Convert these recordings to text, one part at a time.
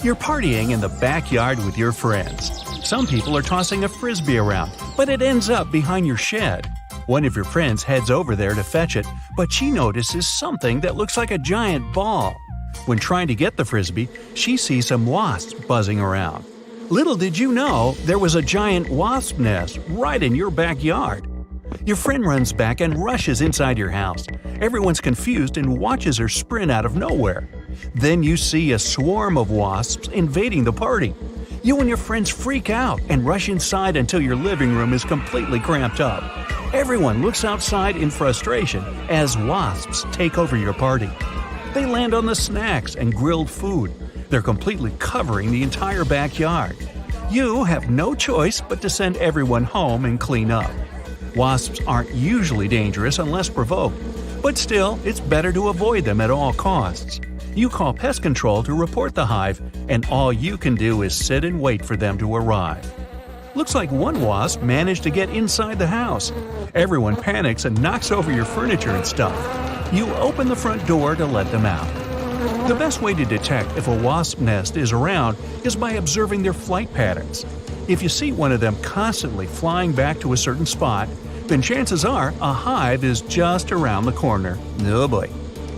You're partying in the backyard with your friends. Some people are tossing a frisbee around, but it ends up behind your shed. One of your friends heads over there to fetch it, but she notices something that looks like a giant ball. When trying to get the frisbee, she sees some wasps buzzing around. Little did you know, there was a giant wasp nest right in your backyard. Your friend runs back and rushes inside your house. Everyone's confused and watches her sprint out of nowhere. Then you see a swarm of wasps invading the party. You and your friends freak out and rush inside until your living room is completely cramped up. Everyone looks outside in frustration as wasps take over your party. They land on the snacks and grilled food. They're completely covering the entire backyard. You have no choice but to send everyone home and clean up. Wasps aren't usually dangerous unless provoked, but still, it's better to avoid them at all costs. You call pest control to report the hive, and all you can do is sit and wait for them to arrive. Looks like one wasp managed to get inside the house. Everyone panics and knocks over your furniture and stuff. You open the front door to let them out. The best way to detect if a wasp nest is around is by observing their flight patterns. If you see one of them constantly flying back to a certain spot, then chances are a hive is just around the corner. Oh boy.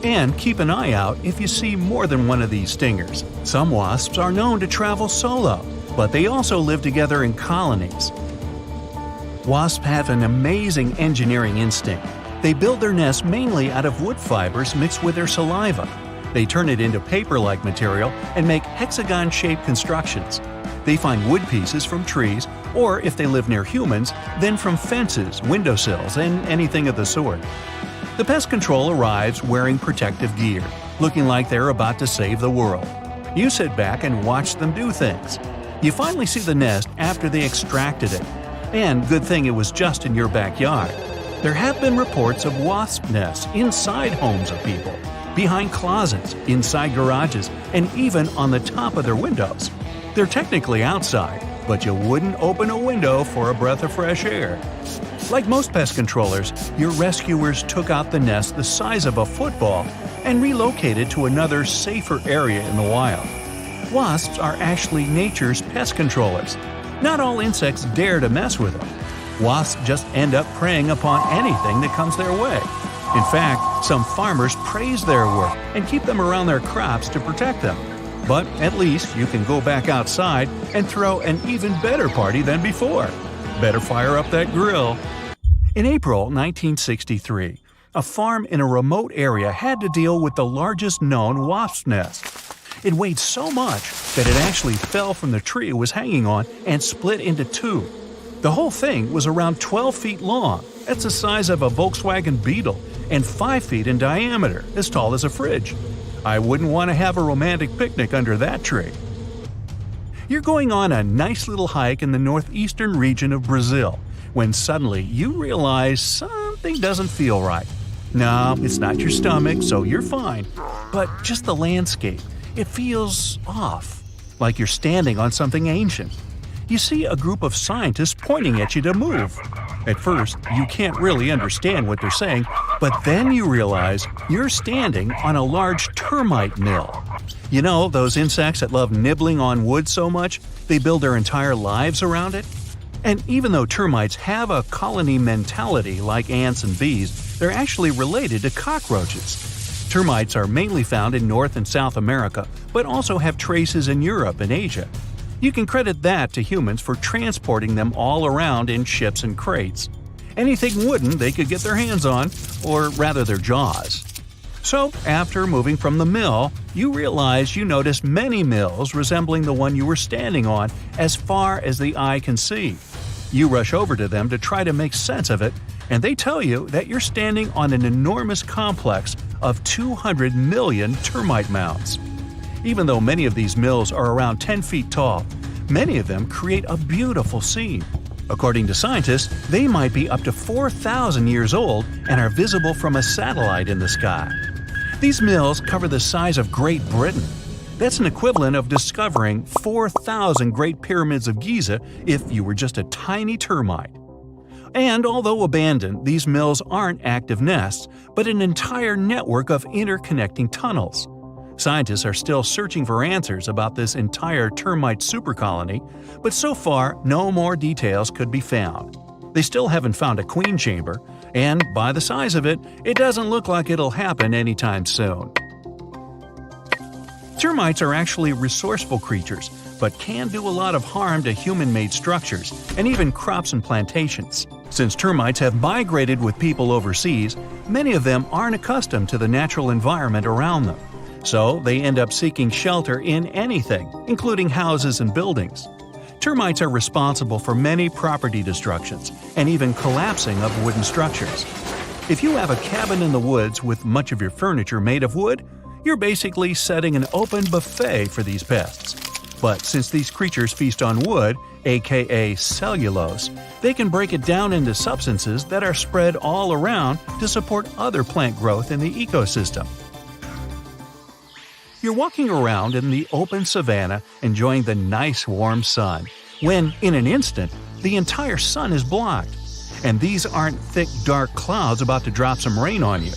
And keep an eye out if you see more than one of these stingers. Some wasps are known to travel solo, but they also live together in colonies. Wasps have an amazing engineering instinct. They build their nests mainly out of wood fibers mixed with their saliva. They turn it into paper-like material and make hexagon-shaped constructions. They find wood pieces from trees, or if they live near humans, then from fences, windowsills, and anything of the sort. The pest control arrives wearing protective gear, looking like they're about to save the world. You sit back and watch them do things. You finally see the nest after they extracted it. And good thing it was just in your backyard. There have been reports of wasp nests inside homes of people, behind closets, inside garages, and even on the top of their windows. They're technically outside, but you wouldn't open a window for a breath of fresh air. Like most pest controllers, your rescuers took out the nest the size of a football and relocated to another, safer area in the wild. Wasps are actually nature's pest controllers. Not all insects dare to mess with them. Wasps just end up preying upon anything that comes their way. In fact, some farmers praise their work and keep them around their crops to protect them. But at least you can go back outside and throw an even better party than before. Better fire up that grill. In April 1963, a farm in a remote area had to deal with the largest known wasp nest. It weighed so much that it actually fell from the tree it was hanging on and split into two. The whole thing was around 12 feet long, that's the size of a Volkswagen Beetle, and 5 feet in diameter, as tall as a fridge. I wouldn't want to have a romantic picnic under that tree. You're going on a nice little hike in the northeastern region of Brazil, when suddenly you realize something doesn't feel right. No, it's not your stomach, so you're fine, but just the landscape. It feels off, like you're standing on something ancient. You see a group of scientists pointing at you to move. At first, you can't really understand what they're saying, but then you realize you're standing on a large termite mill. You know, those insects that love nibbling on wood so much, they build their entire lives around it? And even though termites have a colony mentality like ants and bees, they're actually related to cockroaches. Termites are mainly found in North and South America, but also have traces in Europe and Asia. You can credit that to humans for transporting them all around in ships and crates. Anything wooden they could get their hands on, or rather their jaws. So, after moving from the mill, you realize you notice many mills resembling the one you were standing on as far as the eye can see. You rush over to them to try to make sense of it, and they tell you that you're standing on an enormous complex of 200 million termite mounds. Even though many of these mills are around 10 feet tall, many of them create a beautiful scene. According to scientists, they might be up to 4,000 years old and are visible from a satellite in the sky. These mills cover the size of Great Britain. That's an equivalent of discovering 4,000 Great Pyramids of Giza if you were just a tiny termite. And although abandoned, these mills aren't active nests, but an entire network of interconnecting tunnels. Scientists are still searching for answers about this entire termite supercolony, but so far no more details could be found. They still haven't found a queen chamber, and by the size of it, it doesn't look like it'll happen anytime soon. Termites are actually resourceful creatures, but can do a lot of harm to human-made structures and even crops and plantations. Since termites have migrated with people overseas, many of them aren't accustomed to the natural environment around them. So they end up seeking shelter in anything, including houses and buildings. Termites are responsible for many property destructions and even collapsing of wooden structures. If you have a cabin in the woods with much of your furniture made of wood, you're basically setting an open buffet for these pests. But since these creatures feast on wood, aka cellulose, they can break it down into substances that are spread all around to support other plant growth in the ecosystem. You're walking around in the open savanna enjoying the nice warm sun, when, in an instant, the entire sun is blocked. And these aren't thick dark clouds about to drop some rain on you.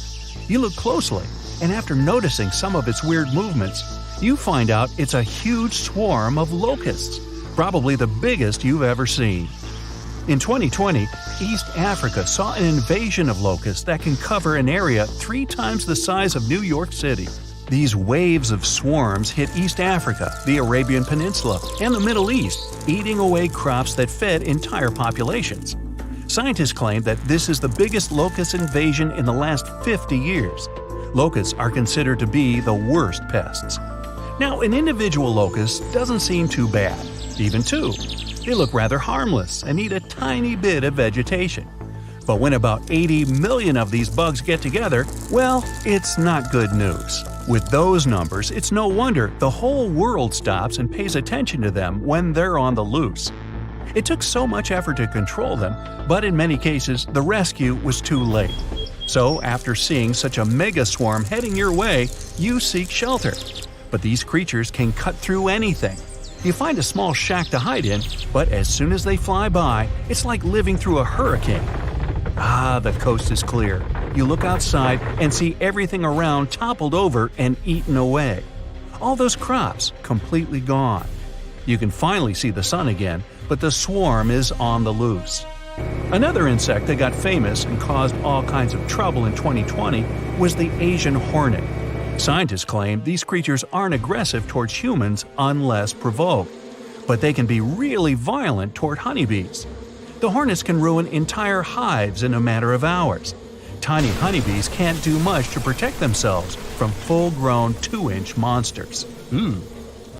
You look closely, and after noticing some of its weird movements, you find out it's a huge swarm of locusts, probably the biggest you've ever seen. In 2020, East Africa saw an invasion of locusts that can cover an area 3 times the size of New York City. These waves of swarms hit East Africa, the Arabian Peninsula, and the Middle East, eating away crops that fed entire populations. Scientists claim that this is the biggest locust invasion in the last 50 years. Locusts are considered to be the worst pests. Now, an individual locust doesn't seem too bad, even 2. They look rather harmless and eat a tiny bit of vegetation. But when about 80 million of these bugs get together, well, it's not good news. With those numbers, it's no wonder the whole world stops and pays attention to them when they're on the loose. It took so much effort to control them, but in many cases, the rescue was too late. So, after seeing such a mega swarm heading your way, you seek shelter. But these creatures can cut through anything. You find a small shack to hide in, but as soon as they fly by, it's like living through a hurricane. Ah, the coast is clear. You look outside and see everything around toppled over and eaten away. All those crops completely gone. You can finally see the sun again, but the swarm is on the loose. Another insect that got famous and caused all kinds of trouble in 2020 was the Asian hornet. Scientists claim these creatures aren't aggressive towards humans unless provoked, but they can be really violent toward honeybees. The hornets can ruin entire hives in a matter of hours. Tiny honeybees can't do much to protect themselves from full-grown 2-inch monsters.